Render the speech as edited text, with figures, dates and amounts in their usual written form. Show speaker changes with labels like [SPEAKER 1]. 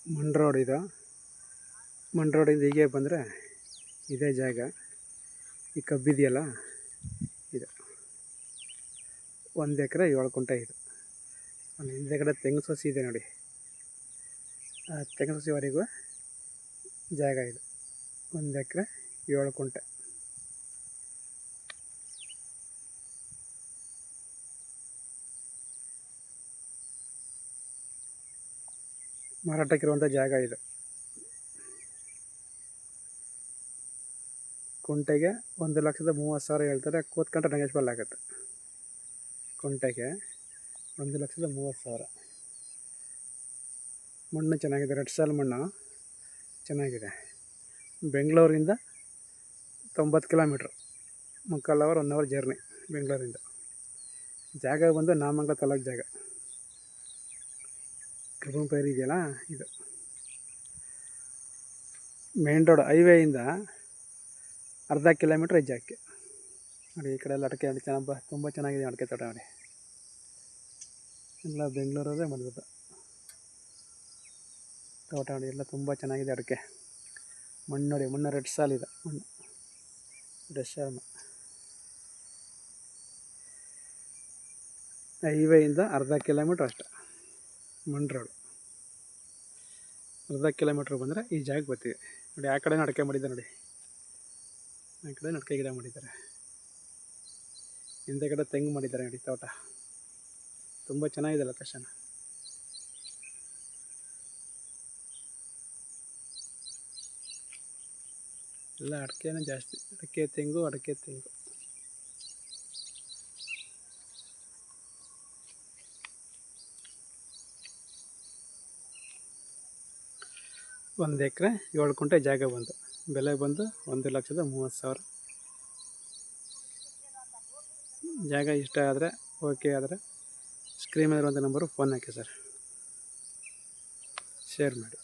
[SPEAKER 1] ಮಣ್ ರೋಡ್ ಇದು. ಮಣ್ ರೋಡಿಂದ ಹೀಗೆ ಬಂದರೆ ಇದೇ ಜಾಗ. ಈ ಕಬ್ಬಿದೆಯಲ್ಲ ಇದು 1 ಎಕರೆ 7 ಕುಂಟೆ. ಇದು ಅಲ್ಲಿ ಹಿಂದೆಗಡೆ ತೆಂಗು ಸಸಿ ಇದೆ ನೋಡಿ. ಆ ತೆಂಗು ಸಸಿವರೆಗೂ ಜಾಗ ಇದು. 1 ಎಕರೆ 7 ಕುಂಟೆ. ಮಾರಾಟಕ್ಕಿರುವಂಥ ಜಾಗ ಇದು. ಕುಂಟೆಗೆ 1,30,000 ಹೇಳ್ತಾರೆ. ಕೂತ್ಕೊಂಡ್ರೆ ನೆಗೆಶ್ಬಲ್ ಆಗುತ್ತೆ. ಕುಂಟೆಗೆ 1,30,000. ಮಣ್ಣು ಚೆನ್ನಾಗಿದೆ, ರೆಡ್ ಸಾಲ್ ಮಣ್ಣು ಚೆನ್ನಾಗಿದೆ. ಬೆಂಗಳೂರಿಂದ 90 ಕಿಲೋಮೀಟ್ರ್, 3/4 ಅವರ್ 1 ಅವರ್ ಜರ್ನಿ ಬೆಂಗಳೂರಿಂದ. ಜಾಗ ಬಂದು ನಾಮಂಗಲ ತಾಲೂಕು ಜಾಗ. ಕಬ್ಬನ್ ಪೈರು ಇದೆಯಲ್ಲ ಇದು. ಮೇನ್ ರೋಡ್ ಹೈವೇಯಿಂದ ಅರ್ಧ ಕಿಲೋಮೀಟ್ರ್ ಹೆಜ್ಜೆ ನೋಡಿ. ಈ ಕಡೆ ಎಲ್ಲ ಅಡಿಕೆ ತುಂಬ ಚೆನ್ನಾಗಿದೆ ಅಡಿಕೆ ತೋಟ ನೋಡಿ. ಎಲ್ಲ ಬೆಂಗಳೂರದೇ ಮಾಡಿರೋದು ತೋಟ ನೋಡಿ. ಎಲ್ಲ ತುಂಬ ಚೆನ್ನಾಗಿದೆ ಅಡಿಕೆ. ಮಣ್ಣು ನೋಡಿ, ಮಣ್ಣು ರೆಡ್ ಸಾಲ್ ಇದೆ. ಮಣ್ಣು ರೆಡ್ ಸಾಲ್. ಹೈವೇಯಿಂದ ಅರ್ಧ ಕಿಲೋಮೀಟ್ರ್ ಅಷ್ಟೆ ಮಣ್ ರೋಡ್. ಅರ್ಧ ಕಿಲೋಮೀಟ್ರ್ ಬಂದರೆ ಈ ಜಾಗಕ್ಕೆ ಬರ್ತೀವಿ ನೋಡಿ. ಆ ಕಡೆ ಅಡಿಕೆ ಮಾಡಿದ್ದಾರೆ ನೋಡಿ. ಆ ಕಡೆ ಅಡಿಕೆ ಗಿಡ ಮಾಡಿದ್ದಾರೆ. ಹಿಂದೆಗಡೆ ತೆಂಗು ಮಾಡಿದ್ದಾರೆ ನೋಡಿ. ತೋಟ ತುಂಬ ಚೆನ್ನಾಗಿದೆ ಲೊಕೇಶನ್. ಎಲ್ಲ ಅಡಿಕೆನೇ ಜಾಸ್ತಿ. ಅಡಿಕೆ ತೆಂಗು. 1 ಎಕರೆ 7 ಕುಂಟೆ ಜಾಗ ಬಂತು. ಬೆಲೆ ಬಂದು 1,30,000. ಜಾಗ ಇಷ್ಟ ಆದರೆ, ಓಕೆ ಆದರೆ ಸ್ಕ್ರೀನ್ ಮೇಲಿರುವಂಥ ನಂಬರು ಫೋನ್ ಹಾಕಿ ಸರ್, ಶೇರ್ ಮಾಡಿ.